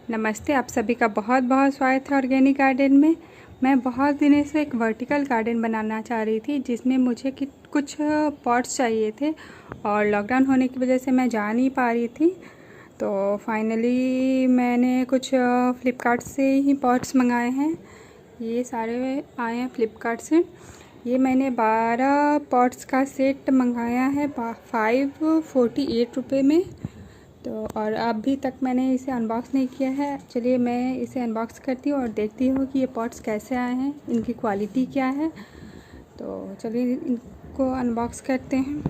नमस्ते, आप सभी का बहुत बहुत स्वागत है ऑर्गेनिक गार्डन में। मैं बहुत दिनों से एक वर्टिकल गार्डन बनाना चाह रही थी जिसमें मुझे कुछ पॉट्स चाहिए थे और लॉकडाउन होने की वजह से मैं जा नहीं पा रही थी। तो फाइनली मैंने कुछ फ्लिपकार्ट से ही पॉट्स मंगाए हैं। ये सारे आए हैं फ्लिपकार्ट से। ये मैंने 12 पॉट्स का सेट मंगाया है 548 रुपये में। तो और अभी तक मैंने इसे अनबॉक्स नहीं किया है। चलिए मैं इसे अनबॉक्स करती हूँ और देखती हूँ कि ये पॉट्स कैसे आए हैं, इनकी क्वालिटी क्या है। तो चलिए इनको अनबॉक्स करते हैं।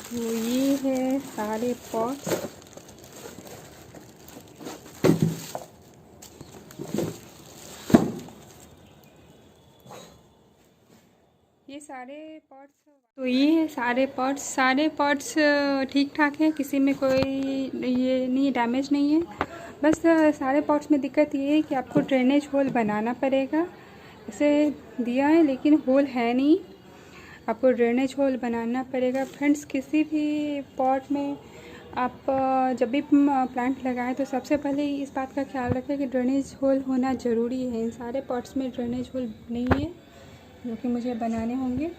तो ये है सारे पॉट्स। ये सारे पॉट्स तो ये है सारे पॉट्स ठीक ठाक है, किसी में कोई ये नहीं डैमेज नहीं है। बस सारे पॉट्स में दिक्कत ये है कि आपको ड्रेनेज होल बनाना पड़ेगा। इसे दिया है लेकिन होल है नहीं, आपको ड्रेनेज होल बनाना पड़ेगा। फ्रेंड्स, किसी भी पॉट में आप जब भी प्लांट लगाएं तो सबसे पहले इस बात का ख्याल रखें कि ड्रेनेज होल होना ज़रूरी है। इन सारे पॉट्स में ड्रेनेज होल नहीं है जो कि मुझे बनाने होंगे।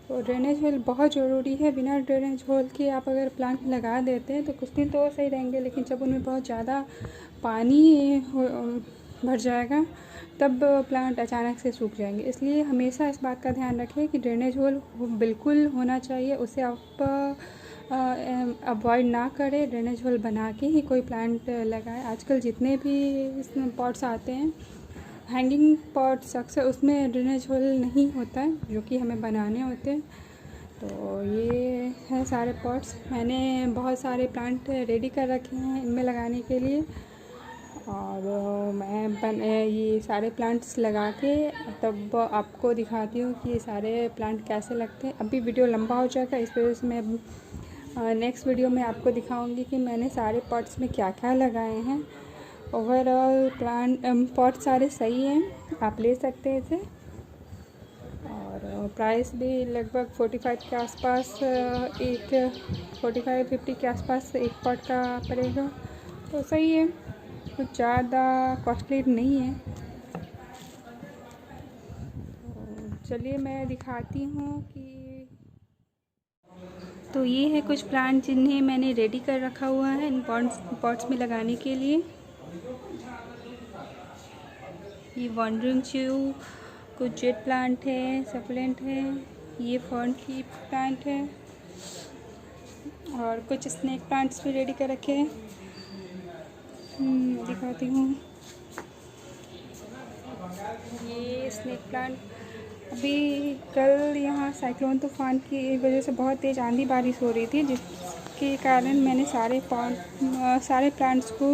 तो ड्रेनेज होल बहुत ज़रूरी है। बिना ड्रेनेज होल के आप अगर प्लांट लगा देते हैं तो कुछ दिन तो सही रहेंगे, लेकिन जब उनमें बहुत ज़्यादा पानी भर जाएगा तब प्लांट अचानक से सूख जाएंगे। इसलिए हमेशा इस बात का ध्यान रखें कि ड्रेनेज होल बिल्कुल होना चाहिए। उसे आप अवॉइड ना करें, ड्रेनेज होल बना के ही कोई प्लांट लगाएं। आजकल जितने भी पॉट्स आते हैं हैंगिंग पॉट्स, अक्सर उसमें ड्रेनेज होल नहीं होता है जो कि हमें बनाने होते हैं। तो ये है सारे पॉट्स। मैंने बहुत सारे प्लांट रेडी कर रखे हैं इनमें लगाने के लिए। और मैं ये सारे प्लांट्स लगा के तब आपको दिखाती हूँ कि ये सारे प्लांट कैसे लगते हैं। अभी वीडियो लंबा हो जाएगा, इस वजह से मैं नेक्स्ट वीडियो में आपको दिखाऊंगी कि मैंने सारे पॉट्स में क्या क्या लगाए हैं। ओवरऑल प्लांट पॉट सारे सही हैं, आप ले सकते हैं इसे। और प्राइस भी लगभग 45 के आसपास, एक 45-50 के आसपास एक पॉट का पड़ेगा। तो सही है, कुछ ज़्यादा कॉस्टली नहीं है। तो चलिए मैं दिखाती हूँ कि तो ये है कुछ प्लांट जिन्हें मैंने रेडी कर रखा हुआ है इन पॉट्स में लगाने के लिए। ये वॉन्डरिंग च्यू, कुछ जेट प्लांट है, सकुलेंट है, ये फर्न की प्लांट है और कुछ स्नेक प्लांट्स भी रेडी कर रखे हैं। दिखाती हूँ। ये स्नेक प्लांट, अभी कल यहाँ साइक्लोन तूफान की वजह से बहुत तेज़ आंधी बारिश हो रही थी, जिसके कारण मैंने सारे प्लांट्स को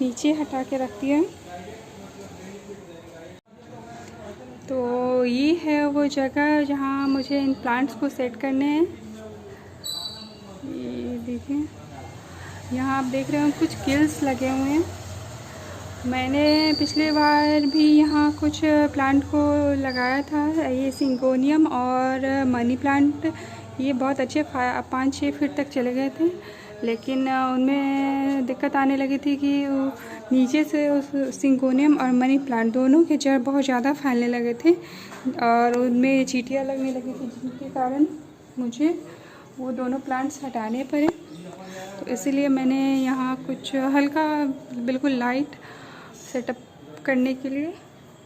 नीचे हटा के रख दिया। तो ये है वो जगह जहाँ मुझे इन प्लांट्स को सेट करने हैं। ये देखिए, यहाँ आप देख रहे हो कुछ गिल्स लगे हुए हैं। मैंने पिछले बार भी यहाँ कुछ प्लांट को लगाया था, ये सिंगोनियम और मनी प्लांट। ये बहुत अच्छे 5-6 फीट तक चले गए थे, लेकिन उनमें दिक्कत आने लगी थी कि नीचे से उस सिंगोनियम और मनी प्लांट दोनों के जड़ बहुत ज़्यादा फैलने लगे थे और उनमें चींटियाँ लगने लगी थी, जिनके कारण मुझे वो दोनों प्लांट्स हटाने पड़े। तो इसीलिए मैंने यहाँ कुछ हल्का बिल्कुल लाइट सेटअप करने के लिए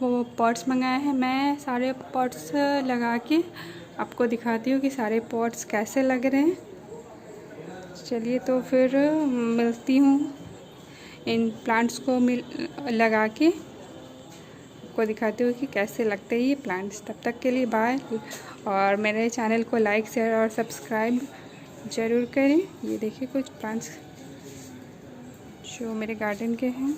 वो पॉट्स मंगाए हैं। मैं सारे पॉट्स लगा के आपको दिखाती हूँ कि सारे पॉट्स कैसे लग रहे हैं। चलिए तो फिर मिलती हूँ। इन प्लांट्स को लगा के आपको दिखाती हूँ कि कैसे लगते हैं ये प्लांट्स। तब तक के लिए बाय, और मेरे चैनल को लाइक शेयर और सब्सक्राइब ज़रूर करें। ये देखिए कुछ प्लांट्स जो मेरे गार्डन के हैं।